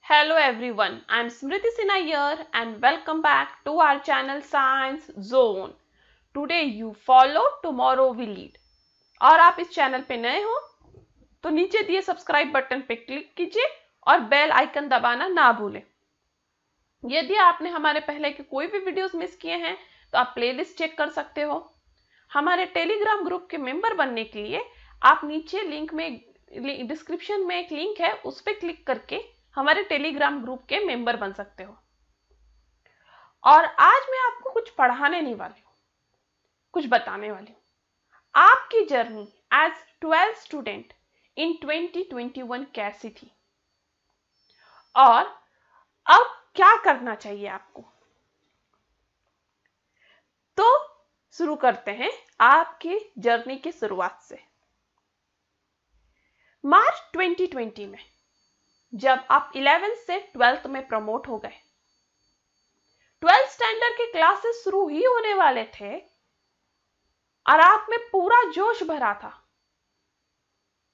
Hello everyone, I am Smriti Sinha here and welcome back to our channel Science Zone. Today you follow, tomorrow we lead. और आप इस channel पे नए हो तो नीचे दिए सब्सक्राइब बटन पे क्लिक कीजिए और बेल आइकन दबाना ना भूलें। यदि आपने हमारे पहले के कोई भी वीडियोस मिस किए हैं तो आप प्लेलिस्ट चेक कर सकते हो। हमारे टेलीग्राम ग्रुप के मेंबर बनने के लिए आप नीचे लिंक में डिस्क्रिप्शन में एक लिंक है, उस पर क्लिक करके हमारे टेलीग्राम ग्रुप के मेंबर बन सकते हो। और आज मैं आपको कुछ पढ़ाने नहीं वाली हूँ, कुछ बताने वाली हूँ। आपकी journey as 12th student in 2021 कैसी थी और अब क्या करना चाहिए आपको। तो शुरू करते हैं आपकी जर्नी की शुरुआत से। मार्च 2020 में जब आप 11th से 12th में प्रमोट हो गए, 12th स्टैंडर्ड के क्लासेस शुरू ही होने वाले थे और आप में पूरा जोश भरा था।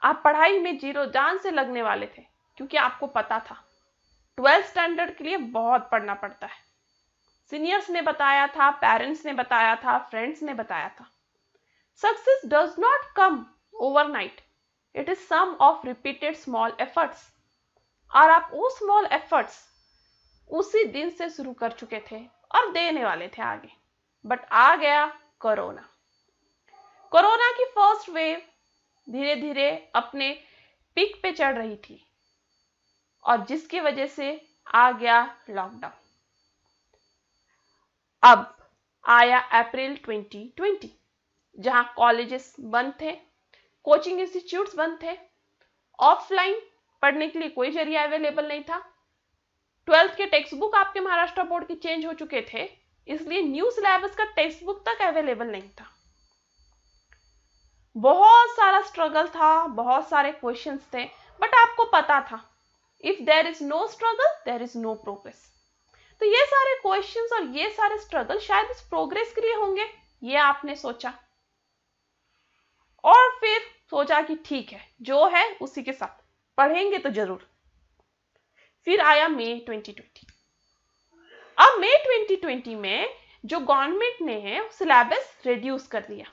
आप पढ़ाई में जीरो जान से लगने वाले थे क्योंकि आपको पता था 12th स्टैंडर्ड के लिए बहुत पढ़ना पड़ता है। सीनियर्स ने बताया था, पेरेंट्स ने बताया था, फ्रेंड्स ने बताया था। Success does not come overnight, it is sum of repeated small efforts. और आप वो स्मॉल एफर्ट्स उसी दिन से शुरू कर चुके थे और देने वाले थे आगे। बट आ गया कोरोना। कोरोना की फर्स्ट वेव धीरे धीरे अपने पीक पे चढ़ रही थी और जिसकी वजह से आ गया लॉकडाउन। अब आया अप्रैल 2020, जहां कॉलेजेस बंद थे, कोचिंग इंस्टीट्यूट्स बंद थे, ऑफलाइन पढ़ने के लिए कोई जरिया अवेलेबल नहीं था। 12th के टेक्स्ट बुक आपके महाराष्ट्र बोर्ड के चेंज हो चुके थे, इसलिए न्यू सिलेबस का टेक्स्ट बुक तक अवेलेबल नहीं था। बहुत सारा स्ट्रगल था, बहुत सारे क्वेश्चंस थे, बट आपको पता था if there is no struggle there is no progress. तो ये सारे क्वेश्चंस और ये सारे स्ट्रगल शायद इस प्रोग्रेस के लिए होंगे, ये आपने सोचा और फिर सोचा कि ठीक है, जो है उसी के साथ पढ़ेंगे तो जरूर। फिर आया मई 2020। अब मई 2020 में जो गवर्नमेंट ने है सिलेबस रिड्यूस कर दिया।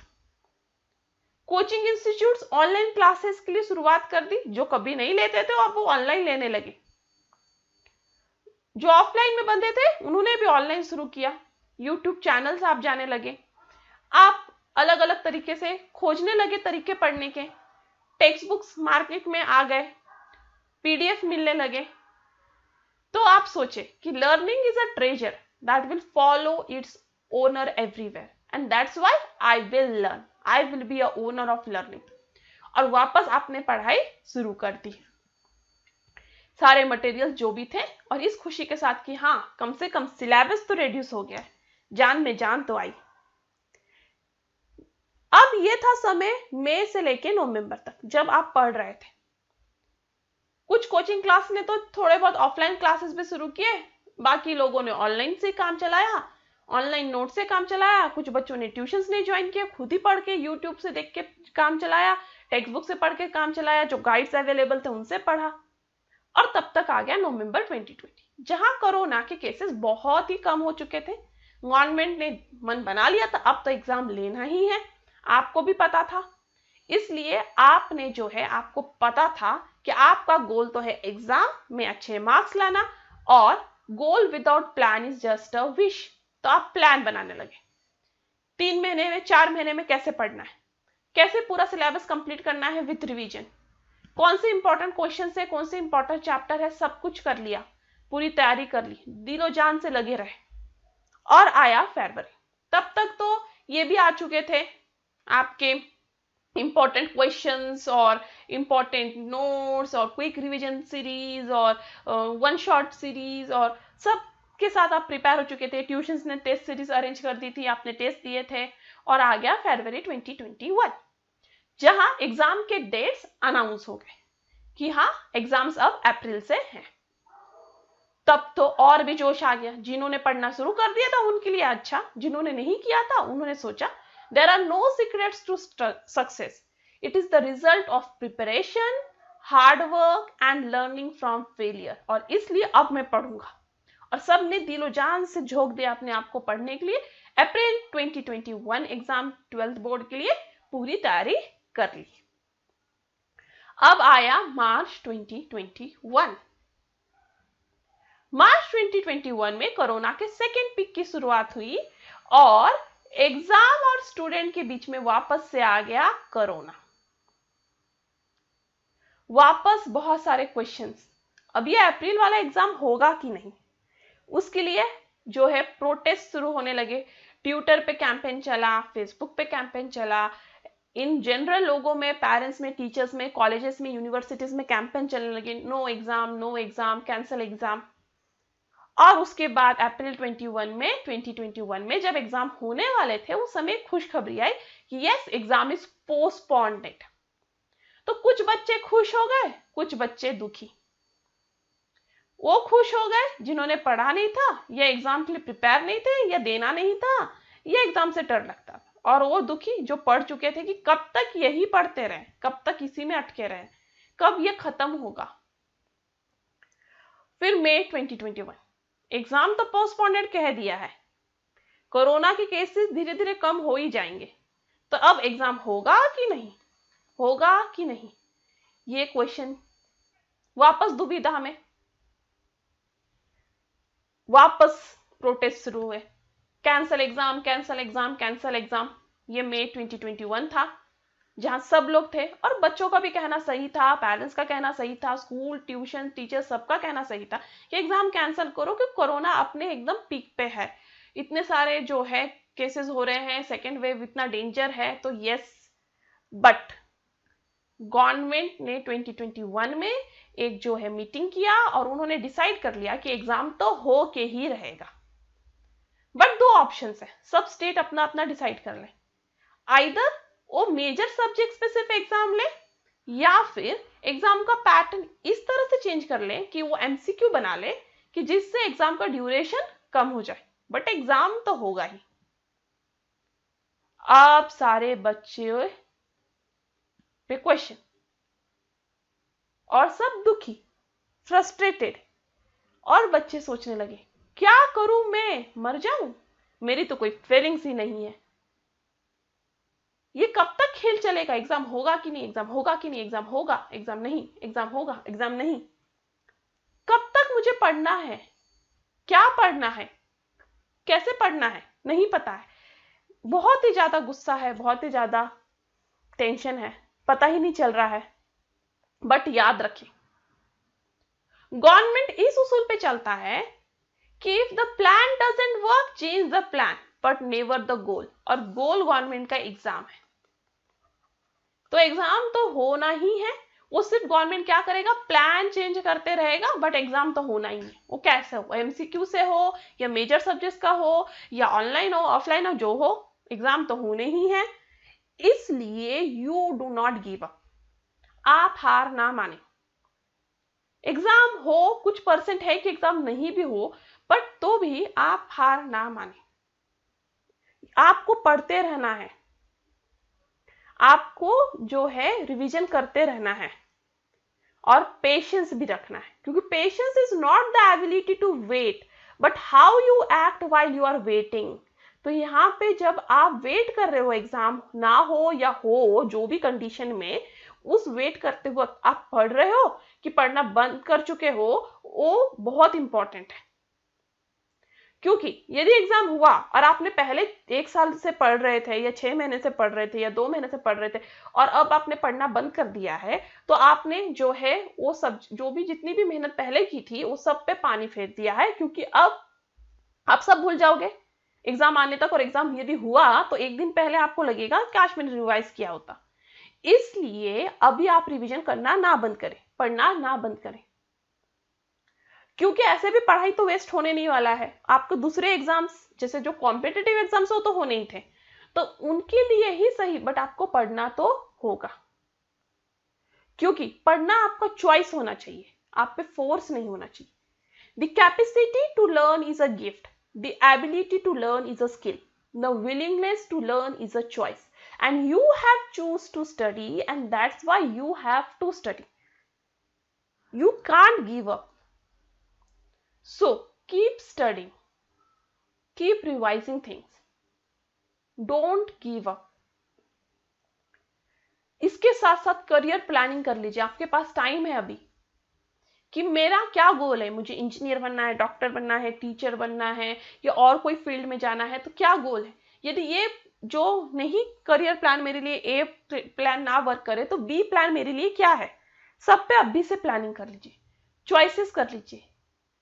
कोचिंग इंस्टीट्यूट्स ऑनलाइन क्लासेस के लिए शुरुआत कर दी, जो कभी नहीं लेते थे अब वो ऑनलाइन लेने लगे। जो ऑफलाइन में बंधे थे उन्होंने भी ऑनलाइन शुरू किया। यूट्यूब चैनल्स आप जाने लगे, आप अलग अलग तरीके से खोजने लगे तरीके पढ़ने के। टेक्स्ट बुक्स मार्केट में आ गए, पीडीएफ मिलने लगे। तो आप सोचे कि learning is a treasure that will follow its owner everywhere and that's why I will learn, I will be a owner of learning. और वापस आपने पढ़ाई शुरू कर दी, सारे मटेरियल जो भी थे, और इस खुशी के साथ कि हाँ कम से कम सिलेबस तो रिड्यूस हो गया है, जान में जान तो आई। अब ये था समय मई से लेके नवंबर तक जब आप पढ़ रहे थे। कुछ कोचिंग क्लास ने तो थोड़े बहुत ऑफलाइन क्लासेस भी शुरू किए, बाकी लोगों ने ऑनलाइन से काम चलाया, ऑनलाइन नोट से काम चलाया। कुछ बच्चों ने ट्यूशंस नहीं ज्वाइन किए, खुद ही पढ़ के यूट्यूब से देख के काम चलाया, टेक्स्ट बुक से पढ़ के काम चलाया, जो गाइड्स अवेलेबल थे उनसे पढ़ा। और तब तक आ गया नवंबर 2020, जहां कोरोना के केसेस बहुत ही कम हो चुके थे। गवर्नमेंट ने मन बना लिया था अब तो एग्जाम लेना ही है, आपको भी पता था। इसलिए आपने जो है, आपको पता था कि आपका गोल तो है एग्जाम में अच्छे मार्क्स लाना, और goal without plan is just a wish. तो आप प्लान बनाने लगे 3 महीने में, 4 महीने में कैसे पढ़ना है, कैसे पूरा सिलेबस कंप्लीट करना है विद रिवीजन, कौन से इंपॉर्टेंट क्वेश्चन है, कौन से इंपॉर्टेंट चैप्टर है, सब कुछ कर लिया, पूरी तैयारी कर ली, दिलो जान से लगे रहे। और आया फरवरी, तब तक तो ये भी आ चुके थे आपके इंपॉर्टेंट क्वेश्चंस और इंपॉर्टेंट नोट्स और क्विक रिवीजन सीरीज और वन शॉट सीरीज, और सब के साथ आप प्रिपेयर हो चुके थे। ट्यूशंस ने टेस्ट सीरीज अरेंज कर दी थी, आपने टेस्ट दिए थे। और आ गया फरवरी 2021, जहां एग्जाम के डेट्स अनाउंस हो गए कि हाँ एग्जाम्स अब अप्रैल से हैं। तब तो और भी जोश आ गया। जिन्होंने पढ़ना शुरू कर दिया था उनके लिए अच्छा, जिन्होंने नहीं किया था उन्होंने सोचा there are no secrets to success, it is the result of preparation, hard work and learning from failure, और इसलिए अब मैं पढ़ूंगा। और सब ने दिलो जान से झोंक दिया अपने आप को पढ़ने के लिए। अप्रैल 2021 एग्जाम 12th बोर्ड के लिए पूरी तैयारी कर ली। अब आया मार्च 2021। मार्च 2021 में कोरोना के सेकेंड पीक की शुरुआत हुई और एग्जाम और स्टूडेंट के बीच में वापस से आ गया कोरोना। वापस बहुत सारे क्वेश्चंस। अब ये अप्रैल वाला एग्जाम होगा कि नहीं, उसके लिए जो है प्रोटेस्ट शुरू होने लगे। ट्विटर पे कैंपेन चला, फेसबुक पे कैंपेन चला, इन जनरल लोगों में, पेरेंट्स में, टीचर्स में, कॉलेजेस में, यूनिवर्सिटीज में कैंपेन चलने लगे, नो एग्जाम, कैंसिल एग्जाम। और उसके बाद अप्रैल 2021 में जब एग्जाम होने वाले थे, उस समय खुशखबरी आई कि यस, एग्जाम इज पोस्टपोन्ड। तो कुछ बच्चे खुश हो गए, कुछ बच्चे दुखी। वो खुश हो गए जिन्होंने पढ़ा नहीं था, या एग्जाम के लिए प्रिपेयर नहीं थे, या देना नहीं था, या एग्जाम से डर लगता था। और वो दुखी जो पढ़ चुके थे कि कब तक यही पढ़ते रहे, कब तक इसी में अटके रहे, कब ये खत्म होगा। फिर मई 2021 एग्जाम तो पोस्टपोन्डेड कह दिया है, कोरोना के केसेस धीरे धीरे कम हो ही जाएंगे, तो अब एग्जाम होगा कि नहीं, होगा कि नहीं, ये क्वेश्चन वापस दुविधा में। वापस प्रोटेस्ट शुरू हुए, cancel exam, cancel exam, cancel exam. ये मई 2021 था, जहां सब लोग थे और बच्चों का भी कहना सही था, पेरेंट्स का कहना सही था, स्कूल, ट्यूशन, टीचर सबका कहना सही था कि एग्जाम कैंसिल करो क्योंकि कोरोना अपने एकदम पीक पे है, इतने सारे जो है केसेस हो रहे हैं, सेकेंड वेव इतना डेंजर है, तो यस। बट गवर्नमेंट ने 2021 में एक जो है मीटिंग किया और उन्होंने डिसाइड कर लिया कि एग्जाम तो हो के ही रहेगा। बट दो ऑप्शंस है, सब स्टेट अपना अपना डिसाइड कर ले। आइदर वो मेजर सब्जेक्ट पे सिर्फ एग्जाम ले, या फिर एग्जाम का पैटर्न इस तरह से चेंज कर ले कि वो एमसीक्यू बना ले कि जिससे एग्जाम का ड्यूरेशन कम हो जाए, बट एग्जाम तो होगा ही। अब सारे बच्चे पे क्वेश्चन और सब दुखी, फ्रस्ट्रेटेड, और बच्चे सोचने लगे क्या करूं मैं, मर जाऊं, मेरी तो कोई फीलिंग्स ही नहीं है, ये कब तक खेल चलेगा, एग्जाम होगा कि नहीं, एग्जाम होगा कि नहीं, एग्जाम होगा, एग्जाम नहीं, एग्जाम होगा, एग्जाम नहीं, कब तक मुझे पढ़ना है, क्या पढ़ना है, कैसे पढ़ना है, नहीं पता है। बहुत ही ज्यादा गुस्सा है, बहुत ही ज्यादा टेंशन है, पता ही नहीं चल रहा है। बट याद रखें, गवर्नमेंट इस उसूल पे चलता है कि if the plan doesn't work, change the plan but never the goal, और गोल गवर्नमेंट का एग्जाम है, तो एग्जाम तो होना ही है। वो सिर्फ गवर्नमेंट क्या करेगा, प्लान चेंज करते रहेगा, बट एग्जाम तो होना ही है। वो कैसे हो, एमसीक्यू से हो, या मेजर सब्जेक्ट्स का हो, या ऑनलाइन हो, ऑफलाइन हो, जो हो, एग्जाम तो होने ही है। इसलिए you do not give up, आप हार ना माने। एग्जाम हो, कुछ परसेंट है कि एग्जाम नहीं भी हो, बट तो भी आप हार ना माने। आपको पढ़ते रहना है, आपको जो है रिवीजन करते रहना है, और पेशेंस भी रखना है, क्योंकि patience is not the ability to wait but how you act while you are waiting. तो यहाँ पे जब आप वेट कर रहे हो, एग्जाम ना हो या हो, जो भी कंडीशन में, उस वेट करते हुए आप पढ़ रहे हो कि पढ़ना बंद कर चुके हो, वो बहुत इंपॉर्टेंट है। क्योंकि यदि एग्जाम हुआ और आपने पहले 1 साल से पढ़ रहे थे, या 6 महीने से पढ़ रहे थे, या 2 महीने से पढ़ रहे थे, और अब आपने पढ़ना बंद कर दिया है, तो आपने जो है वो सब, जो भी जितनी भी मेहनत पहले की थी, वो सब पे पानी फेर दिया है, क्योंकि अब आप सब भूल जाओगे एग्जाम आने तक। और एग्जाम यदि हुआ तो एक दिन पहले आपको लगेगा काश मैंने रिवाइज किया होता। इसलिए अभी आप रिवीजन करना ना बंद करें, पढ़ना ना बंद करें, क्योंकि ऐसे भी पढ़ाई तो वेस्ट होने नहीं वाला है। आपको दूसरे एग्जाम्स, जैसे जो कॉम्पिटिटिव एग्जाम्स हो, तो होने ही थे, तो उनके लिए ही सही, बट आपको पढ़ना तो होगा, क्योंकि पढ़ना आपका चॉइस होना चाहिए, आप पे फोर्स नहीं होना चाहिए। The capacity to learn is a gift, the ability to learn is a skill, the willingness to learn is a choice, and you have choose to study, and that's why you have to study. You can't give up. So keep studying, keep revising things. Don't give up. इसके साथ साथ career planning कर लीजिए. आपके पास time है अभी कि मेरा क्या गोल है, मुझे इंजीनियर बनना है, डॉक्टर बनना है, टीचर बनना है या और कोई फील्ड में जाना है, तो क्या गोल है. यदि ये जो नहीं करियर प्लान मेरे लिए ए प्लान ना वर्क करे तो बी प्लान मेरे लिए क्या है. सब पे अभी से प्लानिंग कर लीजिए, चॉइसेस कर लीजिए,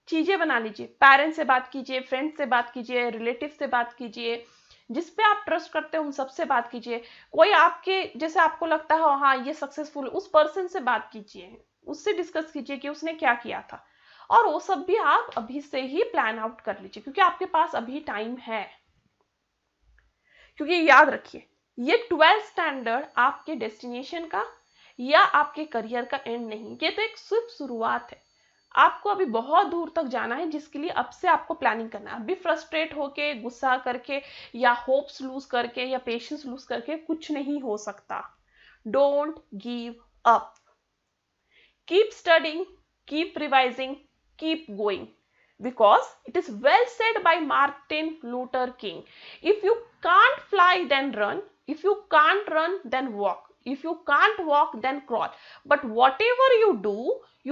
चीजें बना लीजिए, पेरेंट्स से बात कीजिए, फ्रेंड्स से बात कीजिए, रिलेटिव से बात कीजिए, जिस पे आप ट्रस्ट करते हो उन सबसे बात कीजिए. कोई आपके जैसे आपको लगता है हाँ ये सक्सेसफुल, उस पर्सन से बात कीजिए, उससे डिस्कस कीजिए कि उसने क्या किया था. और वो सब भी आप अभी से ही प्लान आउट कर लीजिए क्योंकि आपके पास अभी टाइम है. क्योंकि याद रखिए ये 12th स्टैंडर्ड आपके डेस्टिनेशन का या आपके करियर का एंड नहीं, ये तो एक सिर्फ शुरुआत है. आपको अभी बहुत दूर तक जाना है जिसके लिए अब से आपको प्लानिंग करना है. अभी फ्रस्ट्रेट होके, गुस्सा करके या होप्स लूज करके या पेशेंस लूज करके कुछ नहीं हो सकता. Don't give up. Keep studying, keep revising, keep going. Because it is well said by Martin Luther King, if you can't fly then run, if you can't run then walk, if you can't walk then crawl, but whatever you do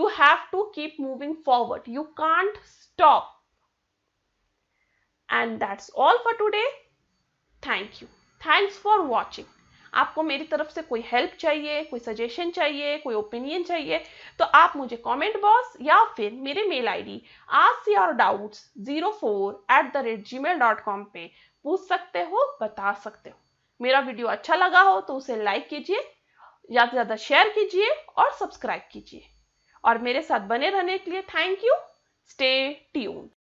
you have to keep moving forward, you can't stop. And that's all for today. Thank you. Thanks for watching. आपको मेरी तरफ से कोई help चाहिए, कोई suggestion चाहिए, कोई opinion चाहिए तो आप मुझे कमेंट बॉक्स या फिर मेरे मेल आईडी askyourdoubts04@gmail.com पे पूछ सकते हो, बता सकते हो. मेरा वीडियो अच्छा लगा हो तो उसे लाइक कीजिए, ज्यादा से ज्यादा शेयर कीजिए और सब्सक्राइब कीजिए. और मेरे साथ बने रहने के लिए थैंक यू. Stay tuned.